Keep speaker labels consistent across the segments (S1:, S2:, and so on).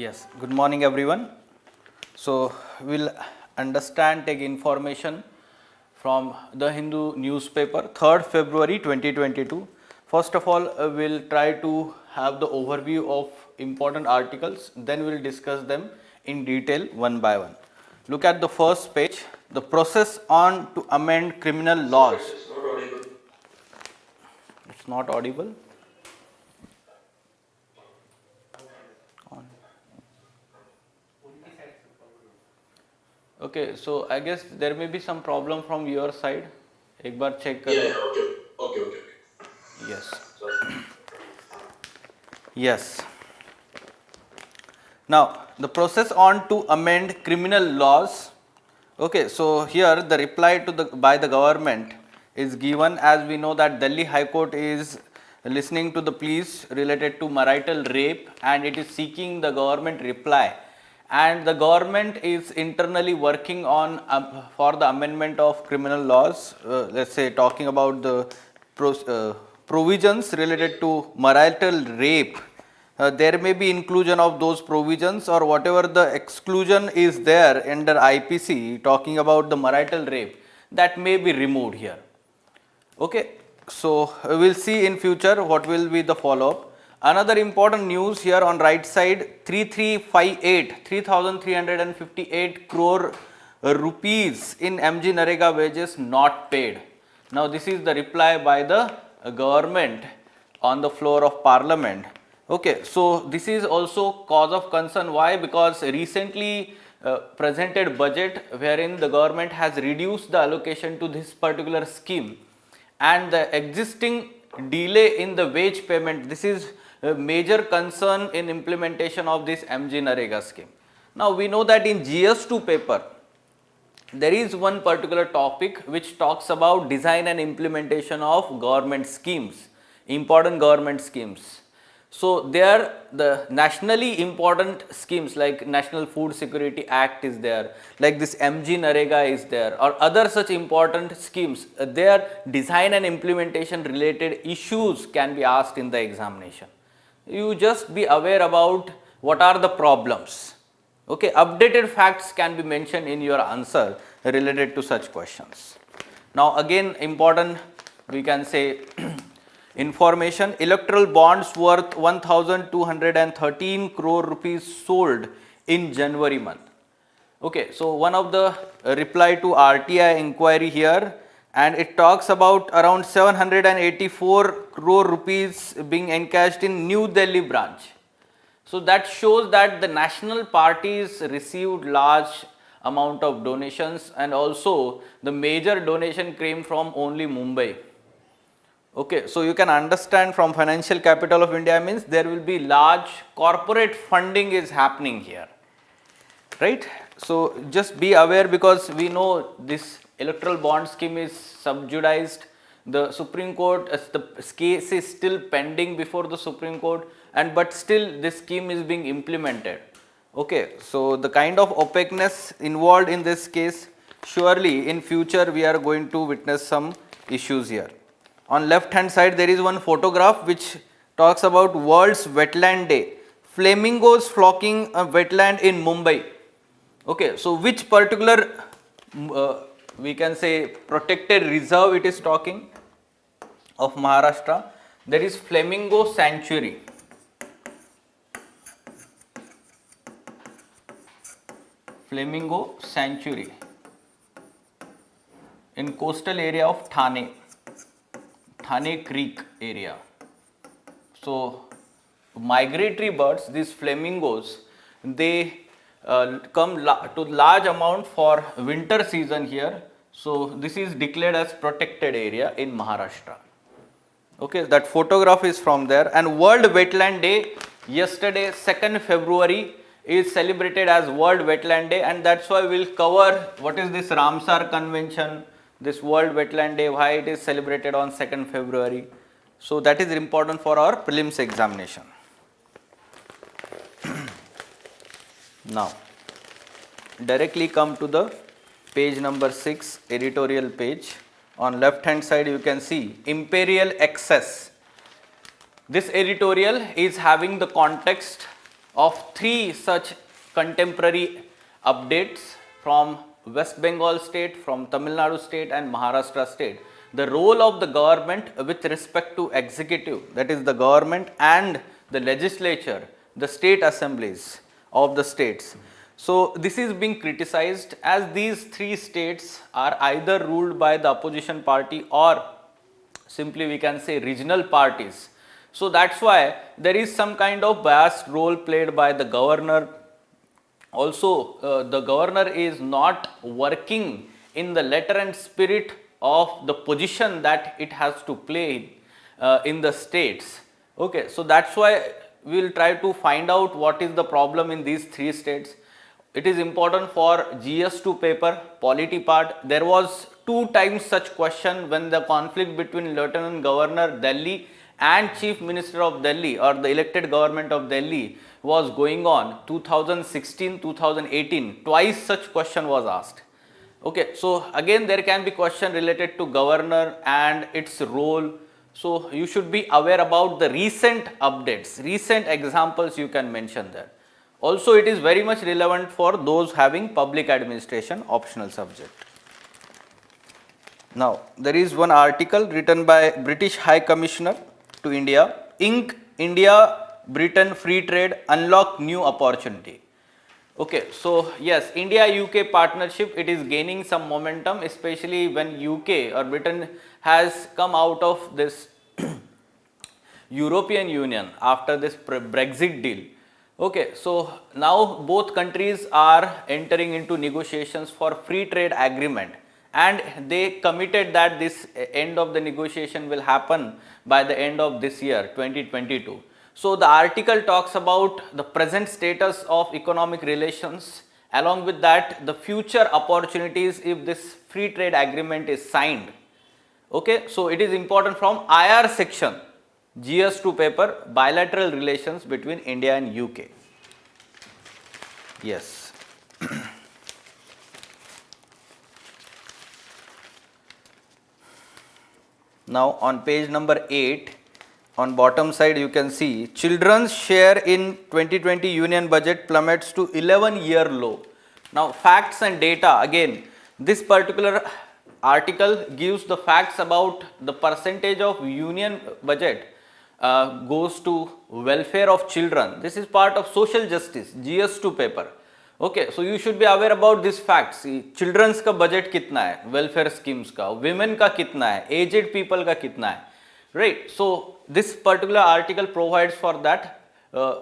S1: Yes, good morning everyone. So, we will take information from the Hindu newspaper 3rd February 2022. First of all, we will try to have the overview of important articles, then we will discuss them in detail one by one. Look at the first page, the process on to amend criminal laws. It's not audible. Okay, so I guess there may be some problem from your side. एक बार check करो.
S2: Yeah, okay.
S1: Yes. Yes. Now, the process on to amend criminal laws. Okay, so here the reply to by the government is given, as we know that Delhi High Court is listening to the pleas related to marital rape and it is seeking the government reply, and the government is internally working on for the amendment of criminal laws, let's say talking about the provisions related to marital rape. There may be inclusion of those provisions, or whatever the exclusion is there under IPC talking about the marital rape, that may be removed here. Okay, so we will see in future what will be the follow up. Another important news here on right side, 3,358 crore rupees in MG Narega wages not paid. Now this is the reply by the government on the floor of parliament. Okay, so this is also cause of concern. Why? Because recently presented budget wherein the government has reduced the allocation to this particular scheme, and the existing delay in the wage payment, this is a major concern in implementation of this MG Narega scheme. Now we know that in GS2 paper there is one particular topic which talks about design and implementation of government schemes, important government schemes. So there the nationally important schemes like National Food Security Act is there, like this MG Narega is there, or other such important schemes. Their design and implementation related issues can be asked in the examination. You just be aware about what are the problems. Okay, updated facts can be mentioned in your answer related to such questions. Now again important, we can say information, electoral bonds worth 1,213 crore rupees sold in January month. Okay, so one of the reply to RTI inquiry here, and it talks about around 784 crore rupees being encashed in New Delhi branch. So that shows that the national parties received large amount of donations, and also the major donation came from only Mumbai. Okay, so you can understand from financial capital of India means there will be large corporate funding is happening here, right? So just be aware, because we know this electoral bond scheme is subjudiced. The Supreme Court, the case is still pending before the Supreme Court, and but still this scheme is being implemented. Okay, so the kind of opaqueness involved in this case, surely in future we are going to witness some issues here. On left hand side there is one photograph which talks about World's Wetland Day. Flamingos flocking a wetland in Mumbai. Okay, so which particular we can say protected reserve it is talking of Maharashtra? There is Flamingo Sanctuary. Flamingo Sanctuary in coastal area of Thane Creek area. So migratory birds, these flamingos, they come to large amount for winter season here. So this is declared as protected area in Maharashtra. Okay, that photograph is from there. And World Wetland Day, yesterday 2nd February is celebrated as World Wetland Day, and that's why we'll cover what is this Ramsar Convention, this World Wetland Day, why it is celebrated on 2nd February. So that is important for our prelims examination. Now directly come to the page number 6, editorial page. On left hand side you can see Imperial Access. This editorial is having the context of 3 such contemporary updates from West Bengal state, from Tamil Nadu state and Maharashtra state. The role of the government with respect to executive, that is the government and the legislature, the state assemblies of the states. So this is being criticized as these 3 states are either ruled by the opposition party or simply we can say regional parties. So that's why there is some kind of biased role played by the governor. Also, the governor is not working in the letter and spirit of the position that it has to play in the states. Okay, so that's why we will try to find out what is the problem in these 3 states. It is important for GS2 paper, polity part. There was 2 times such question when the conflict between Lieutenant Governor Delhi and Chief Minister of Delhi or the elected government of Delhi was going on, 2016, 2018, twice such question was asked. Okay, so again there can be question related to governor and its role. So you should be aware about the recent updates, recent examples you can mention there. Also it is very much relevant for those having public administration optional subject. Now there is one article written by British High Commissioner to India, India Britain free trade unlock new opportunity. Okay, so yes, India-UK partnership, it is gaining some momentum, especially when UK or Britain has come out of this European Union after this Brexit deal. Okay, so now both countries are entering into negotiations for free trade agreement, and they committed that this end of the negotiation will happen by the end of this year 2022. So the article talks about the present status of economic relations, along with that the future opportunities if this free trade agreement is signed. Okay, so it is important from IR section, GS2 paper, bilateral relations between India and UK. Yes. Now on page number 8, on bottom side you can see children's share in 2020 union budget plummets to 11-year low. Now facts and data, again this particular article gives the facts about the percentage of union budget goes to welfare of children. This is part of social justice, GS2 paper. Okay, so you should be aware about these facts. Children's का budget कितना है, welfare schemes का, women का कितना है, aged people का कितना है, right? So this particular article provides for that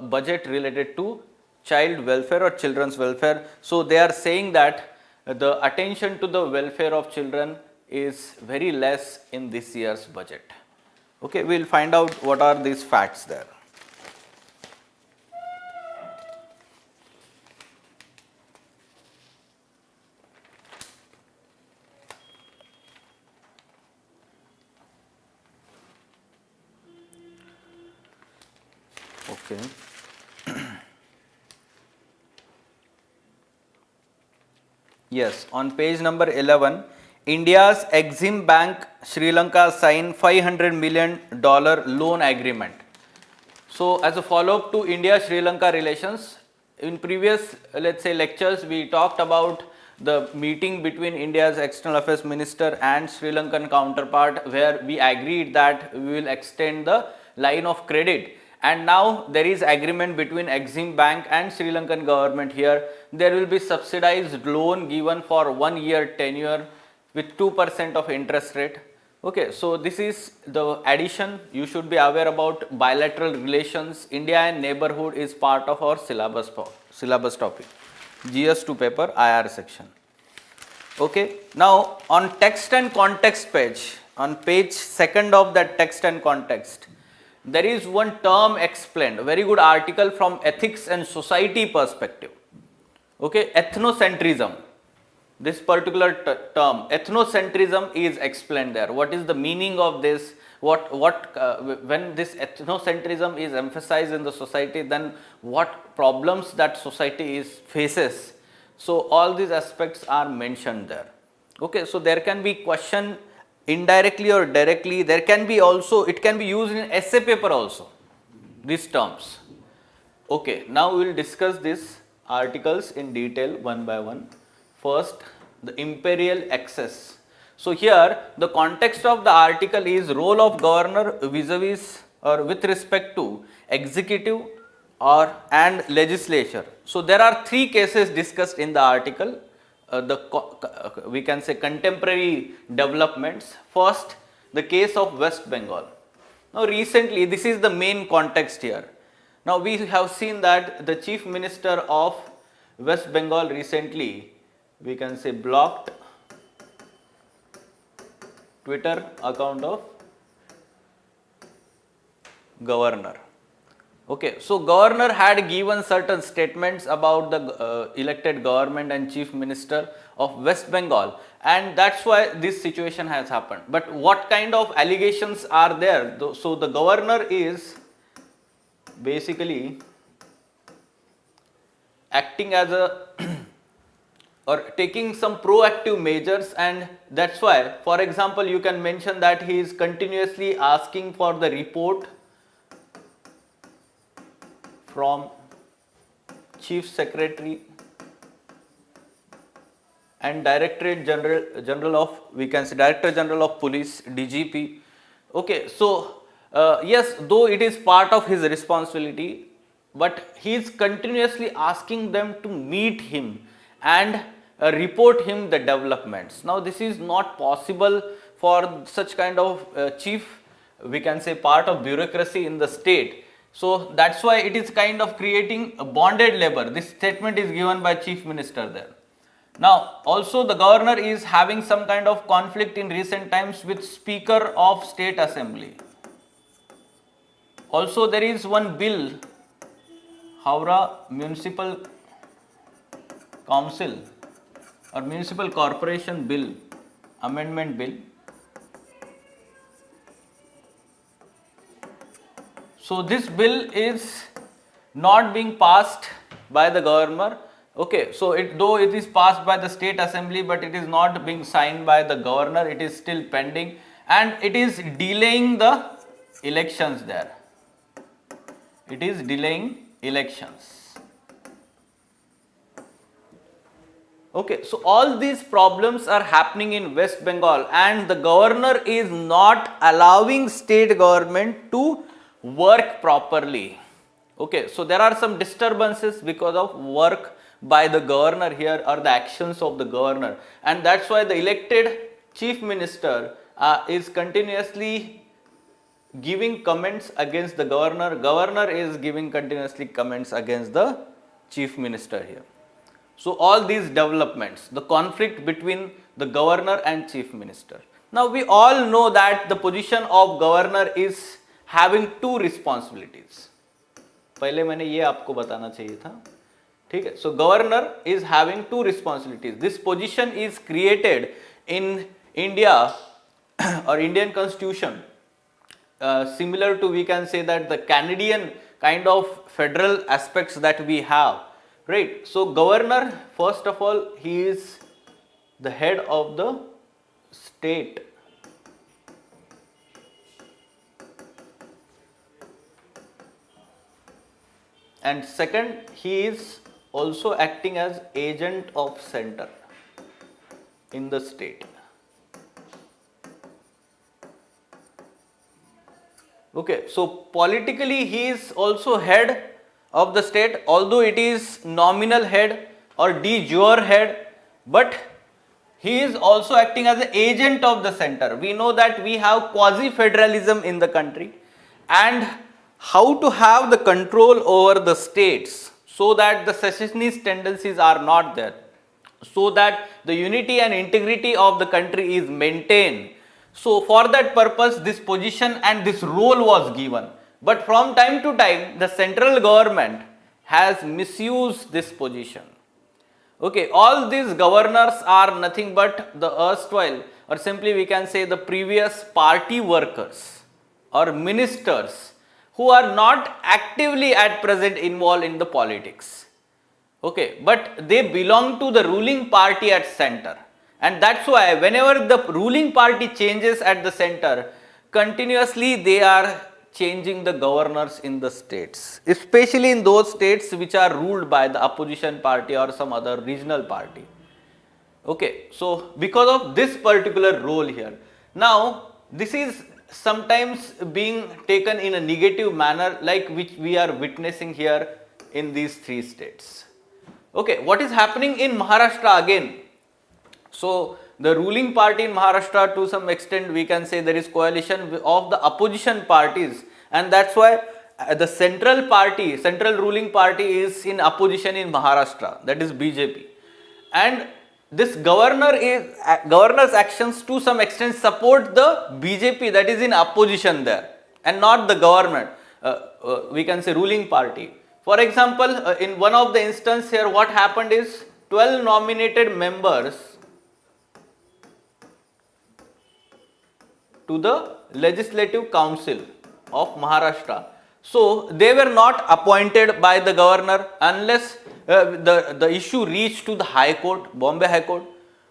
S1: budget related to child welfare or children's welfare. So they are saying that the attention to the welfare of children is very less in this year's budget. Okay, we will find out what are these facts there. Okay. Yes, on page number 11, India's Exim Bank Sri Lanka signed $500 million loan agreement. So as a follow-up to India-Sri Lanka relations, in previous let's say lectures we talked about the meeting between India's External Affairs Minister and Sri Lankan counterpart, where we agreed that we will extend the line of credit. And now there is agreement between Exim Bank and Sri Lankan government here. There will be subsidized loan given for 1 year tenure with 2% of interest rate. Okay, so this is the addition. You should be aware about bilateral relations. India and neighborhood is part of our syllabus topic. GS2 paper, IR section. Okay, now on text and context page, on page 2nd of that text and context, there is one term explained, a very good article from ethics and society perspective. Okay, ethnocentrism. This particular term, ethnocentrism, is explained there. What is the meaning of this? When this ethnocentrism is emphasized in the society, then what problems that society faces? So all these aspects are mentioned there. Okay, so there can be question indirectly or directly. There can be also, it can be used in essay paper also, these terms. Okay, now we will discuss these articles in detail one by one. First, the Imperial Access. So here the context of the article is role of governor vis-a-vis or with respect to executive or and legislature. So there are three cases discussed in the article. We can say contemporary developments. First, the case of West Bengal. Now recently, this is the main context here. Now we have seen that the Chief Minister of West Bengal recently, we can say, blocked Twitter account of governor. Okay, so governor had given certain statements about the elected government and Chief Minister of West Bengal, and that's why this situation has happened. But what kind of allegations are there? So the governor is basically acting as a or taking some proactive measures, and that's why, for example, you can mention that he is continuously asking for the report from Chief Secretary and Director General of Police, DGP. Okay, so yes, though it is part of his responsibility, but he is continuously asking them to meet him and report him the developments. Now this is not possible for such kind of chief, we can say, part of bureaucracy in the state. So that's why it is kind of creating a bonded labor. This statement is given by Chief Minister there. Now also the governor is having some kind of conflict in recent times with Speaker of State Assembly. Also there is one bill, Howrah Municipal Council or Municipal Corporation Bill, Amendment Bill. So this bill is not being passed by the governor. Okay, so though it is passed by the State Assembly, but it is not being signed by the governor. It is still pending, and it is delaying the elections there. It is delaying elections. Okay, so all these problems are happening in West Bengal, and the governor is not allowing state government to work properly. Okay, so there are some disturbances because of work by the governor here or the actions of the governor, and that's why the elected Chief Minister is continuously giving comments against the governor. Governor is giving continuously comments against the Chief Minister here. So all these developments, the conflict between the governor and Chief Minister. Now we all know that the position of governor is having two responsibilities. पहले मैंने ये आपको बताना चाहिए था, ठीक है? So governor is having two responsibilities. This position is created in India or Indian Constitution, similar to, we can say, that the Canadian kind of federal aspects that we have, right? So governor, first of all, he is the head of the state. And second, he is also acting as agent of center in the state. Okay, so politically he is also head of the state, although it is nominal head or de jure head, but he is also acting as an agent of the center. We know that we have quasi-federalism in the country, and how to have the control over the states so that the secessionist tendencies are not there, so that the unity and integrity of the country is maintained. So for that purpose, this position and this role was given. But from time to time, the central government has misused this position. Okay, all these governors are nothing but the erstwhile, or simply we can say the previous party workers or ministers who are not actively at present involved in the politics. Okay, but they belong to the ruling party at center, and that's why whenever the ruling party changes at the center, continuously they are changing the governors in the states, especially in those states which are ruled by the opposition party or some other regional party. Okay, so because of this particular role here, now this is sometimes being taken in a negative manner, like which we are witnessing here in these three states. Okay, what is happening in Maharashtra again? So the ruling party in Maharashtra, to some extent we can say there is coalition of the opposition parties, and that's why the central party, central ruling party is in opposition in Maharashtra, that is BJP. And this governor's actions to some extent support the BJP that is in opposition there, and not the government, we can say ruling party. For example, in one of the instances here, what happened is 12 nominated members to the Legislative Council of Maharashtra. So they were not appointed by the governor unless the issue reached to the High Court, Bombay High Court.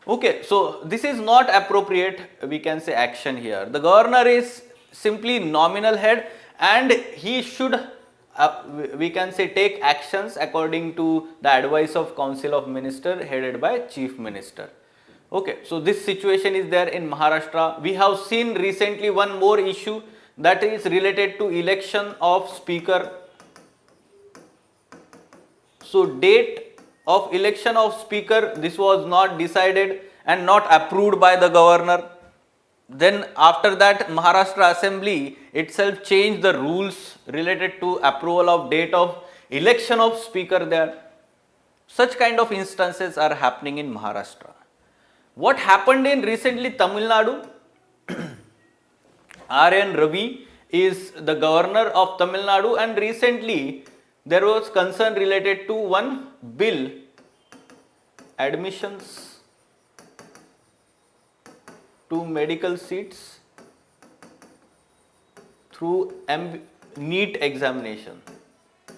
S1: Okay, so this is not appropriate, we can say, action here. The governor is simply nominal head, and he should, we can say, take actions according to the advice of Council of Minister headed by Chief Minister. Okay, so this situation is there in Maharashtra. We have seen recently one more issue that is related to election of speaker. So date of election of speaker, this was not decided and not approved by the governor. Then after that, Maharashtra Assembly itself changed the rules related to approval of date of election of speaker there. Such kind of instances are happening in Maharashtra. What happened in recently Tamil Nadu? R.N. Ravi is the governor of Tamil Nadu, and recently there was concern related to one bill, admissions to medical seats through NEET examination.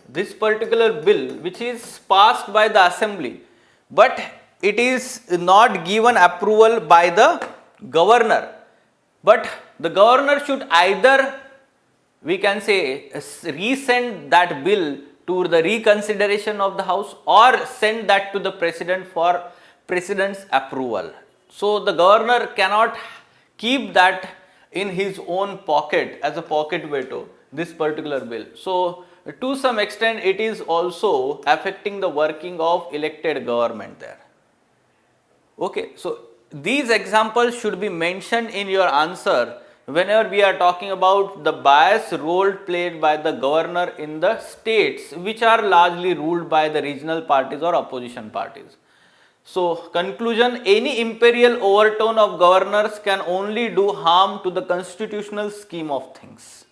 S1: This particular bill, which is passed by the assembly, but it is not given approval by the governor. But the governor should either, we can say, resend that bill to the reconsideration of the house, or send that to the president for president's approval. So the governor cannot keep that in his own pocket as a pocket veto, this particular bill. So to some extent it is also affecting the working of elected government there. Okay, so these examples should be mentioned in your answer whenever we are talking about the bias role played by the governor in the states which are largely ruled by the regional parties or opposition parties. So conclusion, any imperial overtone of governors can only do harm to the constitutional scheme of things.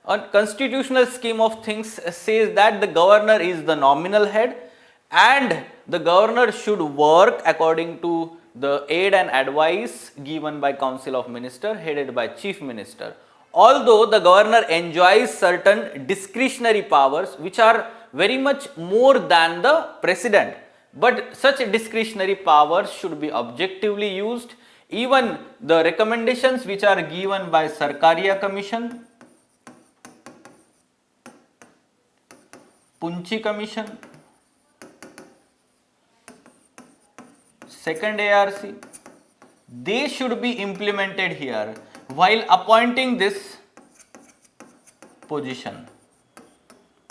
S1: A constitutional scheme of things says that the governor is the nominal head, and the governor should work according to the aid and advice given by Council of Minister headed by Chief Minister. Although the governor enjoys certain discretionary powers which are very much more than the president, but such discretionary powers should be objectively used. Even the recommendations which are given by Sarkaria Commission, Punchi Commission, second ARC, they should be implemented here while appointing this position.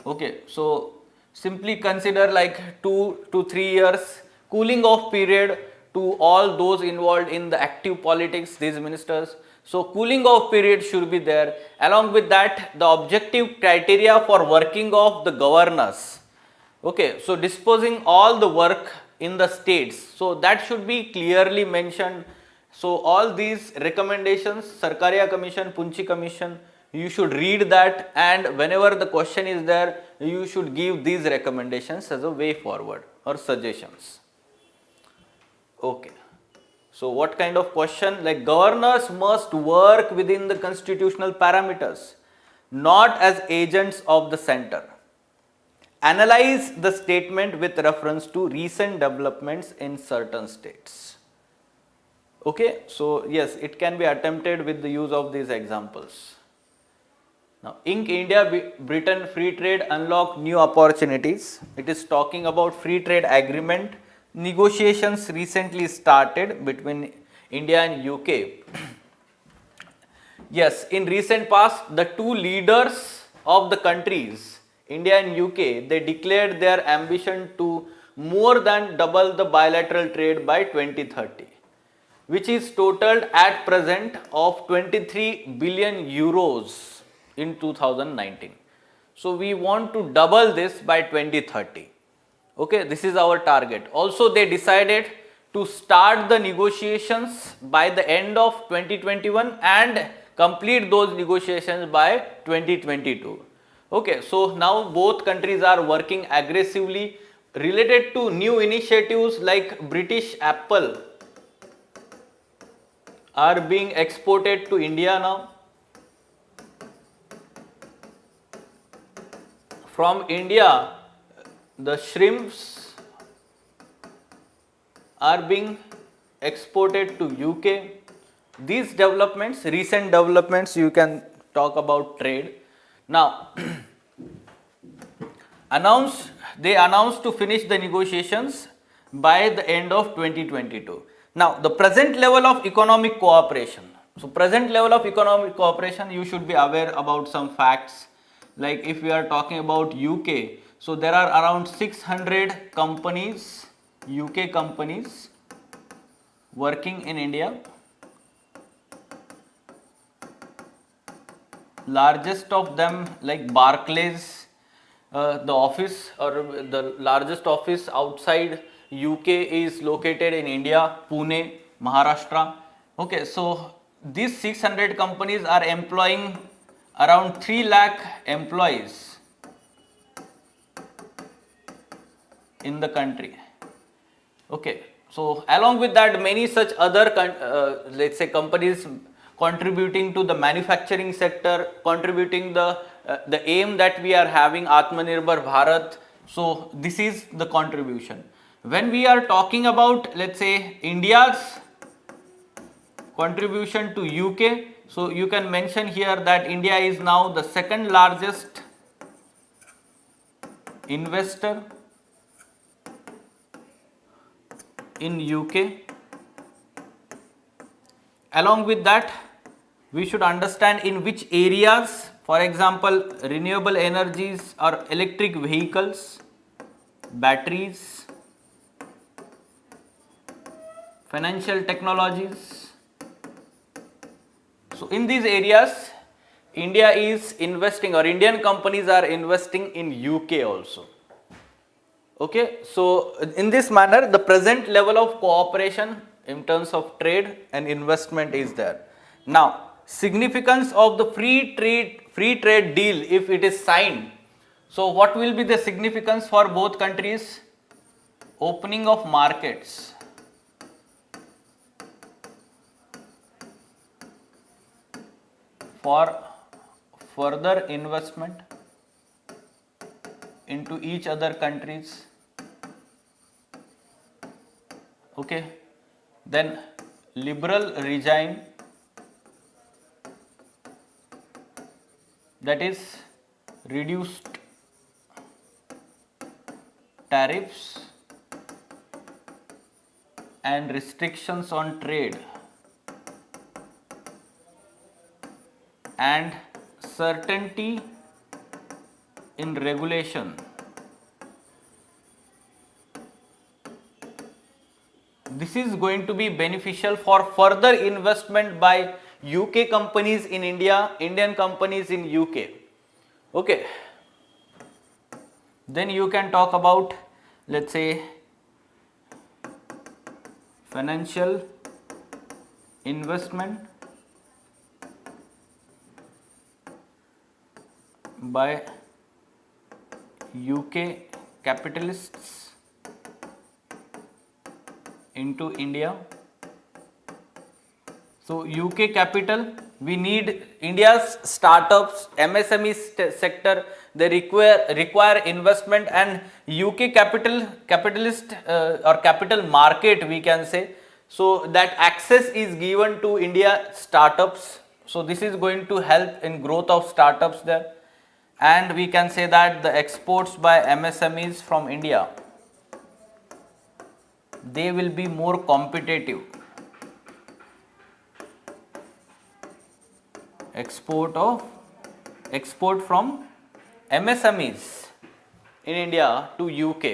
S1: Okay, so simply consider like 2 to 3 years cooling off period to all those involved in the active politics, these ministers. So cooling off period should be there. Along with that, the objective criteria for working of the governors. Okay, so disposing all the work in the states, so that should be clearly mentioned. So all these recommendations, Sarkaria Commission, Punchi Commission, you should read that, and whenever the question is there, you should give these recommendations as a way forward or suggestions. Okay, so what kind of question? Like, governors must work within the constitutional parameters, not as agents of the center. Analyze the statement with reference to recent developments in certain states. Okay, so yes, it can be attempted with the use of these examples. Now, India Britain free trade unlock new opportunities. It is talking about free trade agreement. Negotiations recently started between India and UK. Yes, in recent past, the two leaders of the countries, India and UK, they declared their ambition to more than double the bilateral trade by 2030, which is totaled at present of 23 billion euros in 2019. So we want to double this by 2030. Okay, this is our target. Also, they decided to start the negotiations by the end of 2021 and complete those negotiations by 2022. Okay, so now both countries are working aggressively related to new initiatives like British Apple are being exported to India now. From India, the shrimps are being exported to UK. These developments, recent developments, you can talk about trade. Now, they announced to finish the negotiations by the end of 2022. Now, the present level of economic cooperation. So, present level of economic cooperation, you should be aware about some facts. Like if we are talking about UK, so there are around 600 companies, UK companies working in India. Largest of them like Barclays, the office or the largest office outside UK is located in India, Pune, Maharashtra. Okay, so these 600 companies are employing around 3 lakh employees in the country. Okay, so along with that, many such other let's say companies contributing to the manufacturing sector, contributing the aim that we are having, Atmanirbhar Bharat. So this is the contribution. When we are talking about, let's say, India's contribution to UK, so you can mention here that India is now the second largest investor in UK. Along with that, we should understand in which areas, for example, renewable energies or electric vehicles, batteries, financial technologies. So in these areas, India is investing or Indian companies are investing in UK also. Okay, so in this manner, the present level of cooperation in terms of trade and investment is there. Now, significance of the free trade deal if it is signed. So what will be the significance for both countries? Opening of markets. For further investment into each other countries. Okay, then liberal regime, that is reduced tariffs and restrictions on trade and certainty in regulation. This is going to be beneficial for further investment by UK companies in India, Indian companies in UK. Okay. Then you can talk about, let's say, financial investment by UK capitalists into India. So UK capital, we need India's startups, MSME sector, they require investment, and UK capitalist or capital market we can say, so that access is given to India startups So this is going to help in growth of startups there, and we can say that the exports by MSMEs from India, they will be more competitive. Export from MSMEs in India to UK.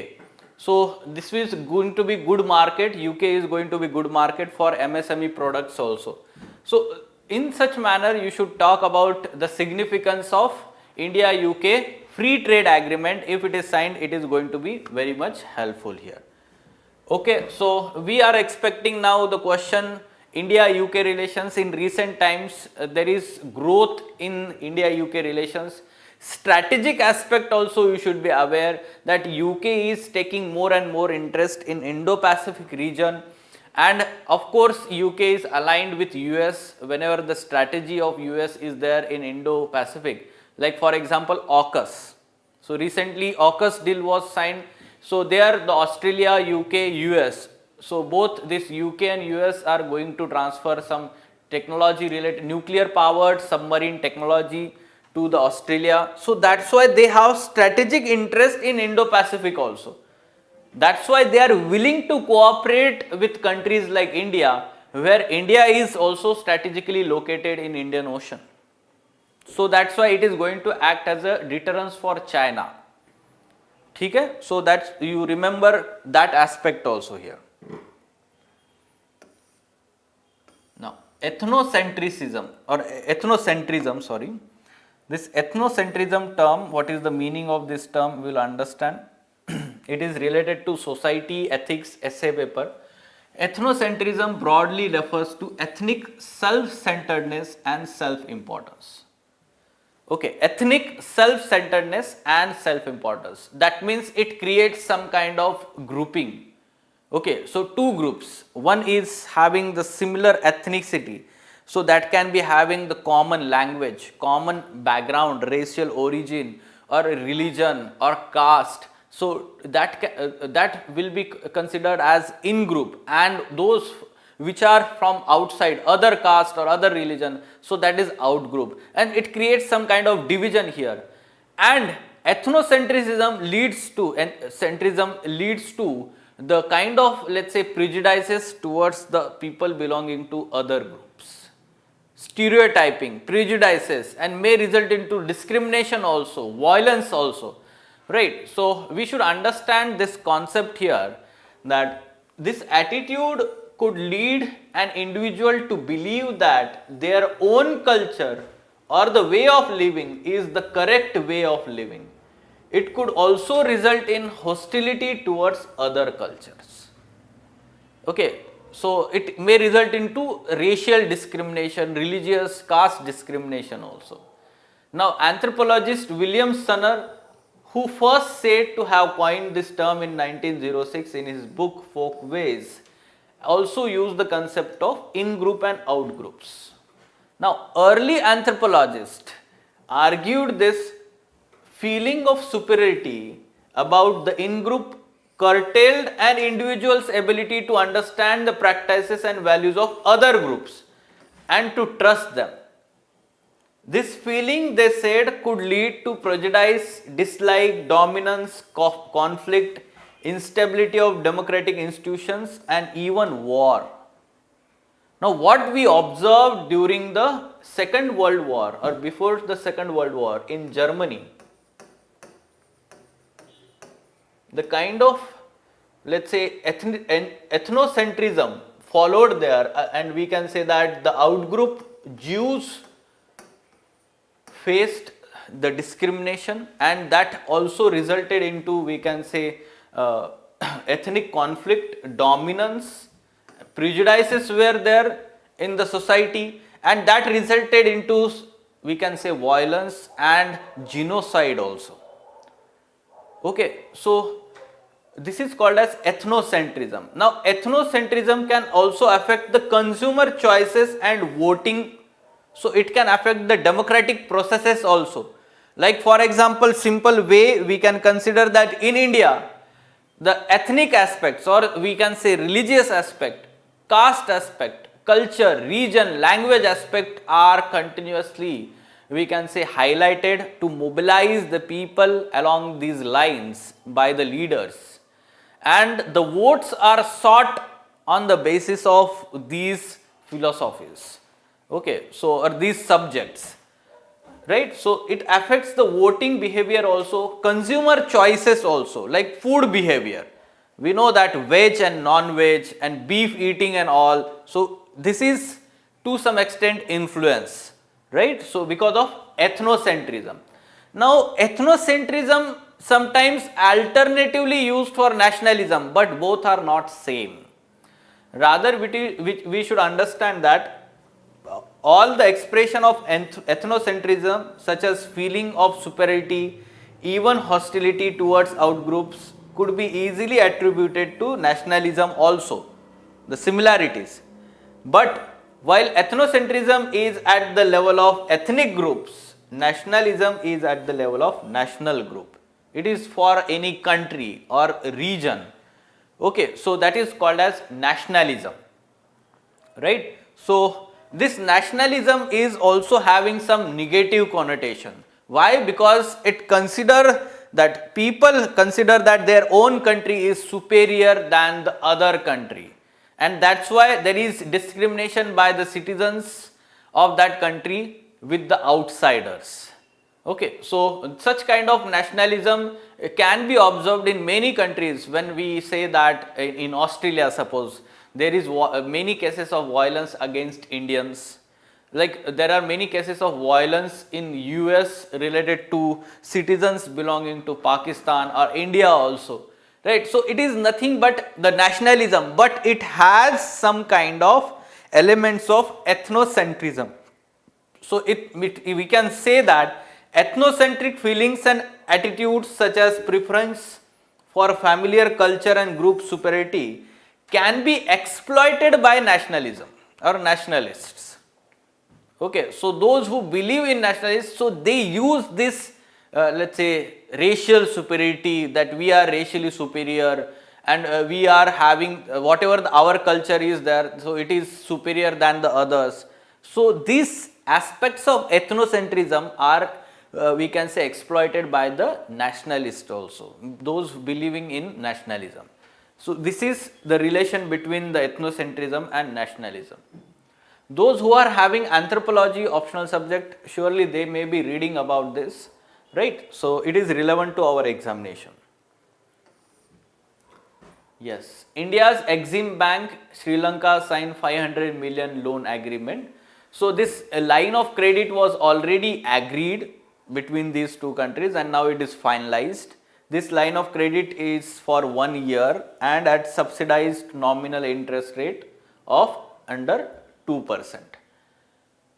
S1: So this is going to be good market. UK is going to be good market for MSME products also. So in such manner you should talk about the significance of India UK free trade agreement. If it is signed, it is going to be very much helpful here. Okay, so we are expecting now the question India UK relations. In recent times there is growth in India UK relations. Strategic aspect also you should be aware that UK is taking more and more interest in Indo-Pacific region, and of course UK is aligned with US whenever the strategy of US is there in Indo-Pacific, like for example AUKUS. So recently AUKUS deal was signed. So there the Australia, UK, US, so both this UK and US are going to transfer some technology related nuclear powered submarine technology to the Australia. So that's why they have strategic interest in Indo-Pacific also. That's why they are willing to cooperate with countries like India, where India is also strategically located in Indian Ocean. So that's why it is going to act as a deterrence for China. Okay? So that's, you remember that aspect also here. Now ethnocentrism, sorry. This ethnocentrism term, what is the meaning of this term, we will understand. It is related to society ethics essay paper. Ethnocentrism broadly refers to ethnic self-centeredness and self-importance. Okay, ethnic self-centeredness and self-importance. That means it creates some kind of grouping. Okay, so two groups. One is having the similar ethnicity. So that can be having the common language, common background, racial origin or religion or caste. So that will be considered as in group, and those which are from outside, other caste or other religion, so that is out group, and it creates some kind of division here. And ethnocentrism leads to the kind of, let's say, prejudices towards the people belonging to other groups, stereotyping, prejudices, and may result into discrimination also, violence also, right? So we should understand this concept here, that this attitude could lead an individual to believe that their own culture or the way of living is the correct way of living. It could also result in hostility towards other cultures. Okay, so it may result into racial discrimination, religious, caste discrimination also. Now anthropologist William Sunner, who first said to have coined this term in 1906 in his book Folkways, also used the concept of in-group and out-groups. Now early anthropologists argued this feeling of superiority about the in-group curtailed an individual's ability to understand the practices and values of other groups and to trust them. This feeling, they said, could lead to prejudice, dislike, dominance, conflict, instability of democratic institutions, and even war. Now what we observed during the Second World War or before the Second World War in Germany, the kind of, let's say, ethnocentrism followed there, and we can say that the outgroup Jews faced the discrimination, and that also resulted into, we can say, ethnic conflict, dominance, prejudices were there in the society, and that resulted into, we can say, violence and genocide also. Okay, so this is called as ethnocentrism. Now ethnocentrism can also affect the consumer choices and voting. So it can affect the democratic processes also. Like for example, simple way we can consider that in India, the ethnic aspects, or we can say religious aspect, caste aspect, culture, region, language aspect are continuously, we can say, highlighted to mobilize the people along these lines by the leaders, and the votes are sought on the basis of these philosophies, okay, so or these subjects, right? So it affects the voting behavior also, consumer choices also, like food behavior. We know that veg and non-veg and beef eating and all, so this is to some extent influence, right? So because of ethnocentrism. Now ethnocentrism sometimes alternatively used for nationalism, but both are not same. Rather we should understand that all the expression of ethnocentrism, such as feeling of superiority, even hostility towards outgroups, could be easily attributed to nationalism also, the similarities. But while ethnocentrism is at the level of ethnic groups, nationalism is at the level of national group. It is for any country or region. Okay, so that is called as nationalism, right? So this nationalism is also having some negative connotation. Why? Because it people consider that their own country is superior than the other country, and that's why there is discrimination by the citizens of that country with the outsiders. Okay, so such kind of nationalism can be observed in many countries. When we say that in Australia, suppose, there is many cases of violence against Indians, like there are many cases of violence in US related to citizens belonging to Pakistan or India also, right? So it is nothing but the nationalism, but it has some kind of elements of ethnocentrism. So we can say that ethnocentric feelings and attitudes such as preference for familiar culture and group superiority can be exploited by nationalism or nationalists. Okay, so those who believe in nationalists, so they use this let's say racial superiority, that we are racially superior and we are having whatever our culture is there, so it is superior than the others. So these aspects of ethnocentrism are we can say exploited by the nationalists also, those believing in nationalism. So this is the relation between the ethnocentrism and nationalism. Those who are having anthropology optional subject, surely they may be reading about this, right? So it is relevant to our examination. Yes, India's Exim Bank Sri Lanka signed 500 million loan agreement. So this line of credit was already agreed between these two countries and now it is finalized. This line of credit is for 1 year and at subsidized nominal interest rate of under 2%.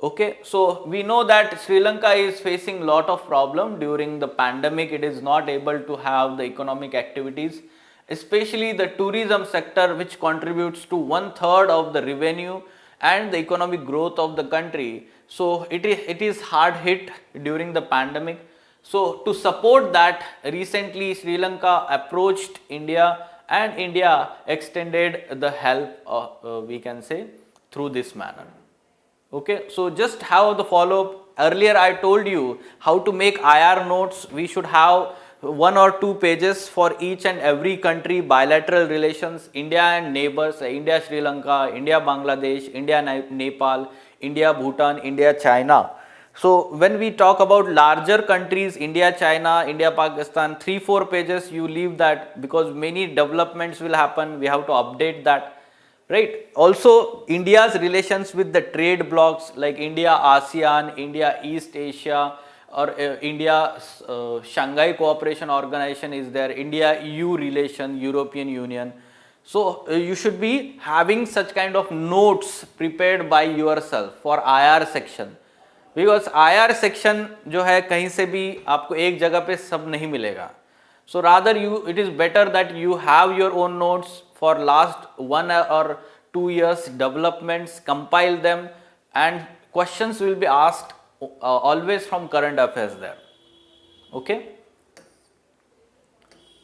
S1: Okay, so we know that Sri Lanka is facing lot of problem during the pandemic. It is not able to have the economic activities, especially the tourism sector, which contributes to 1/3 of the revenue and the economic growth of the country. So it is hard hit during the pandemic. So to support that, recently Sri Lanka approached India and India extended the help we can say through this manner. Okay, so just have the follow up. Earlier I told you how to make IR notes. We should have 1 or 2 pages for each and every country, bilateral relations, India and neighbors, India Sri Lanka, India Bangladesh, India Nepal, India Bhutan, India China. So when we talk about larger countries, India China, India Pakistan, 3-4 pages you leave that, because many developments will happen, we have to update that. Right. Also, India's relations with the trade blocs like India ASEAN, India East Asia, or India Shanghai Cooperation Organization is there, India EU relation, European Union. So you should be having such kind of notes prepared by yourself for IR section, because IR section जो है कहीं से भी आपको एक जगह पे सब नहीं मिलेगा. So rather it is better that you have your own notes for last 1 or 2 years developments, compile them, and questions will be asked always from current affairs there. Okay.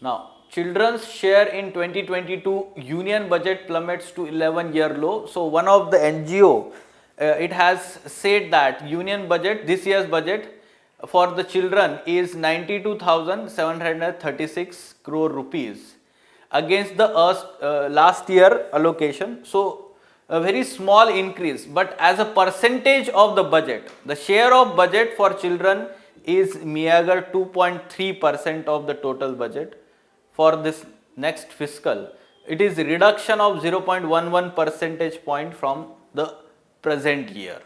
S1: Now children's share in 2022 union budget plummets to 11-year low. So one of the NGO, it has said that union budget, this year's budget for the children is 92,736 crore rupees against the last year allocation. So a very small increase, but as a percentage of the budget, the share of budget for children is meager 2.3% of the total budget for this next fiscal. It is a reduction of 0.11 percentage point from the present year.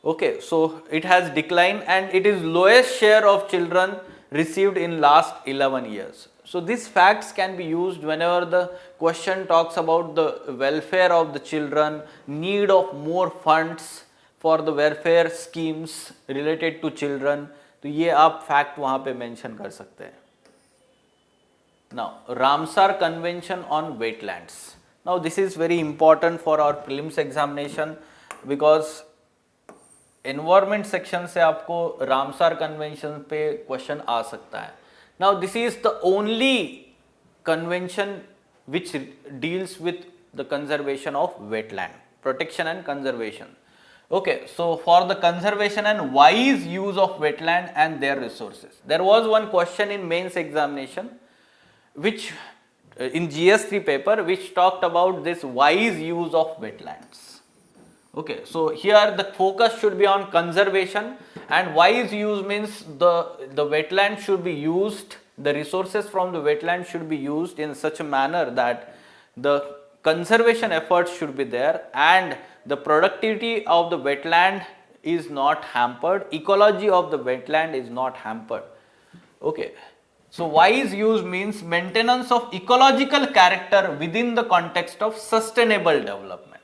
S1: Okay, so it has declined and it is lowest share of children received in last 11 years. So these facts can be used whenever the question talks about the welfare of the children, need of more funds for the welfare schemes related to children. तो ये आप fact वहाँ पे mention कर सकते हैं. Now, Ramsar Convention on Wetlands. Now, this is very important for our prelims examination because environment section से आपको रामसार कन्वेंशन पे क्वेश्चन आ सकता है. Now this is the only convention which deals with the conservation of wetland, protection and conservation. Okay, so for the conservation and wise use of wetland and their resources. There was one question in mains examination which in GS3 paper which talked about this wise use of wetlands. Okay, so here the focus should be on conservation, and wise use means the wetland should be used, the resources from the wetland should be used in such a manner that the conservation efforts should be there and the productivity of the wetland is not hampered, ecology of the wetland is not hampered. Okay, so wise use means maintenance of ecological character within the context of sustainable development.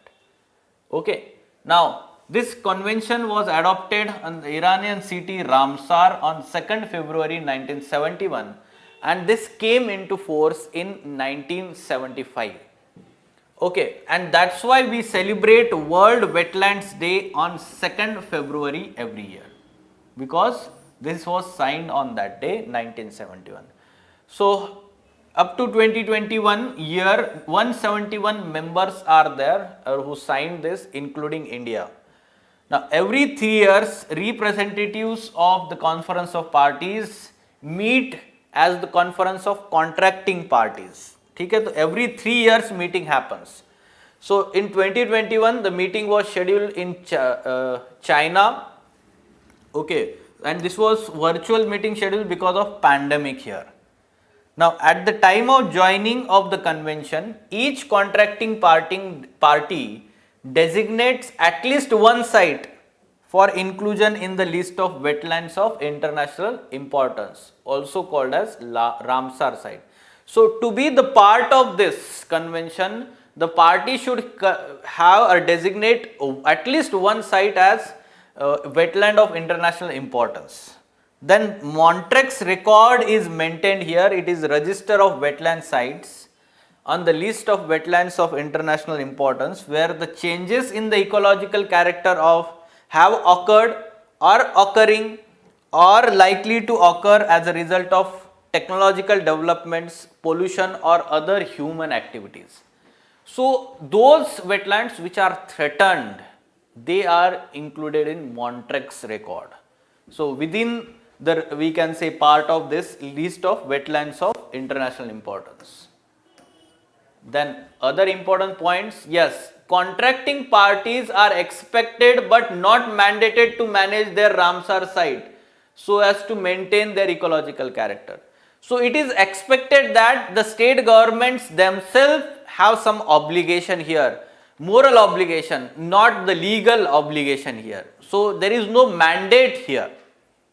S1: Okay. Now, this convention was adopted on the Iranian city Ramsar on 2nd February 1971 and this came into force in 1975. Okay, and that's why we celebrate World Wetlands Day on 2nd February every year because this was signed on that day 1971. So, up to 2021 year, 171 members are there who signed this, including India. Now, every 3 years, representatives of the Conference of Parties meet as the Conference of Contracting Parties. Okay, so every 3 years meeting happens. So, in 2021, the meeting was scheduled in China. Okay, and this was virtual meeting scheduled because of pandemic here. Now, at the time of joining of the convention, each contracting party designates at least one site for inclusion in the list of wetlands of international importance, also called as Ramsar site. So, to be the part of this convention, the party should have or designate at least one site as wetland of international importance. Then Montrex record is maintained here, it is register of wetland sites on the list of wetlands of international importance where the changes in the ecological character of have occurred or occurring or likely to occur as a result of technological developments, pollution or other human activities. So those wetlands which are threatened, they are included in Montrex record. So within we can say part of this list of wetlands of international importance. Then other important points, yes, contracting parties are expected but not mandated to manage their Ramsar site so as to maintain their ecological character. So it is expected that the state governments themselves have some obligation here, moral obligation, not the legal obligation here. So there is no mandate here.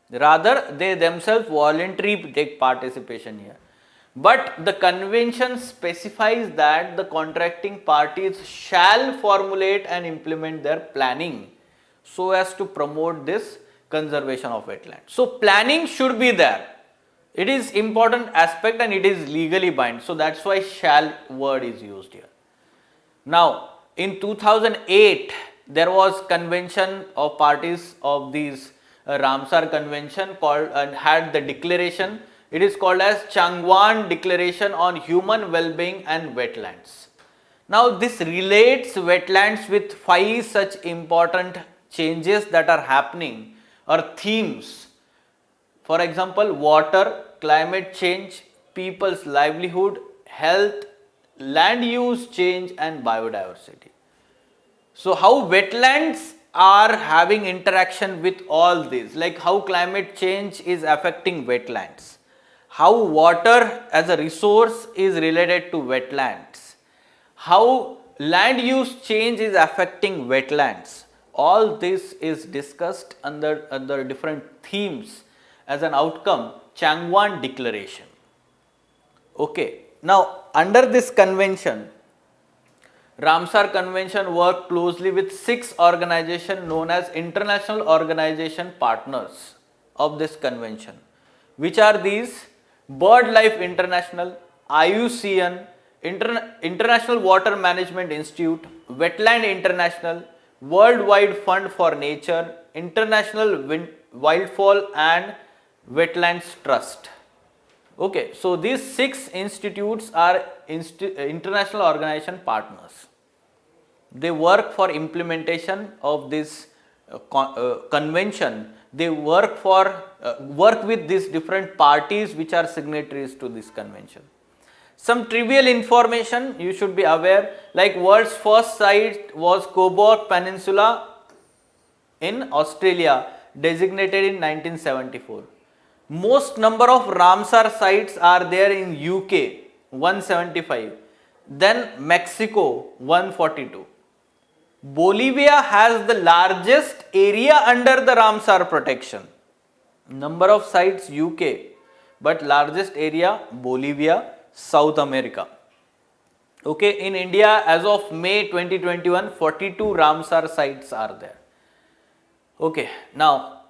S1: Rather, they themselves voluntarily take participation here. But the convention specifies that the contracting parties shall formulate and implement their planning so as to promote this conservation of wetlands. So planning should be there. It is important aspect and it is legally bind. So that's why shall word is used here. Now, in 2008, there was convention of parties of these Ramsar convention called and had the declaration It is called as Changwan Declaration on Human Well-being and Wetlands. Now this relates wetlands with 5 such important changes that are happening or themes. For example, water, climate change, people's livelihood, health, land use change and biodiversity. So how wetlands are having interaction with all these, like how climate change is affecting wetlands, how water as a resource is related to wetlands, how land use change is affecting wetlands. All this is discussed under different themes as an outcome, Changwan Declaration. Okay. Now, under this convention, Ramsar Convention worked closely with 6 organizations known as International Organization Partners of this convention, which are these: BirdLife International, IUCN, International Water Management Institute, Wetland International, Worldwide Fund for Nature, International Wildfowl and Wetlands Trust. Okay, so these 6 institutes are international organization partners. They work for implementation of this convention. They work with these different parties which are signatories to this convention. Some trivial information you should be aware, like world's first site was Cobourg Peninsula in Australia, designated in 1974. Most number of Ramsar sites are there in UK, 175, then Mexico, 142. Bolivia has the largest area under the Ramsar protection. Number of sites UK, but largest area Bolivia, South America. Okay, in India as of May 2021, 42 Ramsar sites are there. Okay, now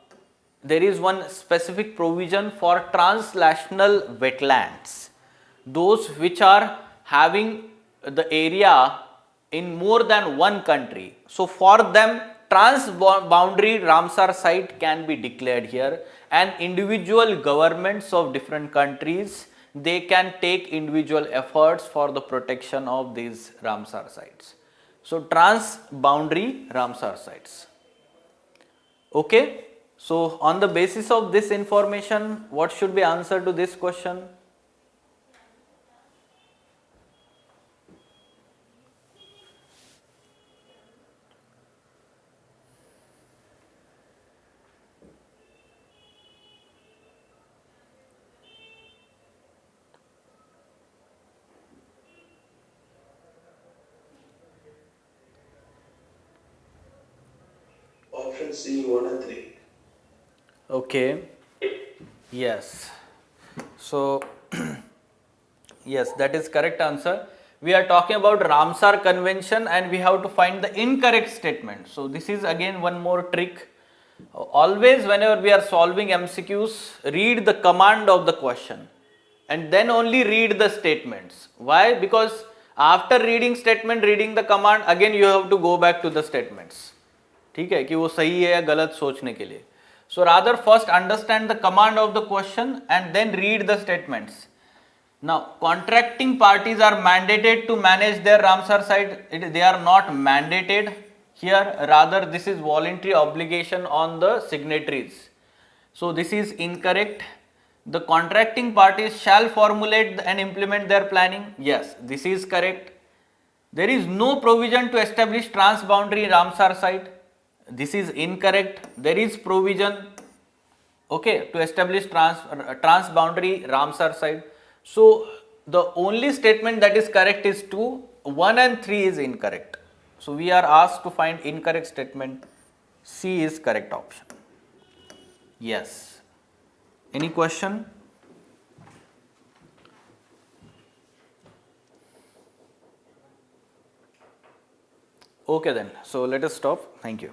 S1: there is one specific provision for translational wetlands, those which are having the area in more than one country. So for them, trans-boundary Ramsar site can be declared here, and individual governments of different countries, they can take individual efforts for the protection of these Ramsar sites. So trans-boundary Ramsar sites. Okay. So on the basis of this information, what should be answer to this question?
S2: Option C, 1 and 3.
S1: Okay. Yes. So yes, that is correct answer. We are talking about Ramsar Convention and we have to find the incorrect statement. So this is again one more trick. Always whenever we are solving MCQs, read the command of the question and then only read the statements. Why? Because after reading statement, reading the command, again you have to go back to the statements. ठीक है कि वो सही है या गलत सोचने के लिए. So rather first understand the command of the question and then read the statements. Now contracting parties are mandated to manage their Ramsar site. They are not mandated here, rather this is voluntary obligation on the signatories. So this is incorrect. The contracting parties shall formulate and implement their planning. Yes, this is correct. There is no provision to establish transboundary Ramsar site. This is incorrect. There is provision, okay, to establish transboundary Ramsar site. So the only statement that is correct is 2, 1 and 3 is incorrect. So we are asked to find incorrect statement. C is correct option. Yes. Any question? Okay then. So let us stop. Thank you.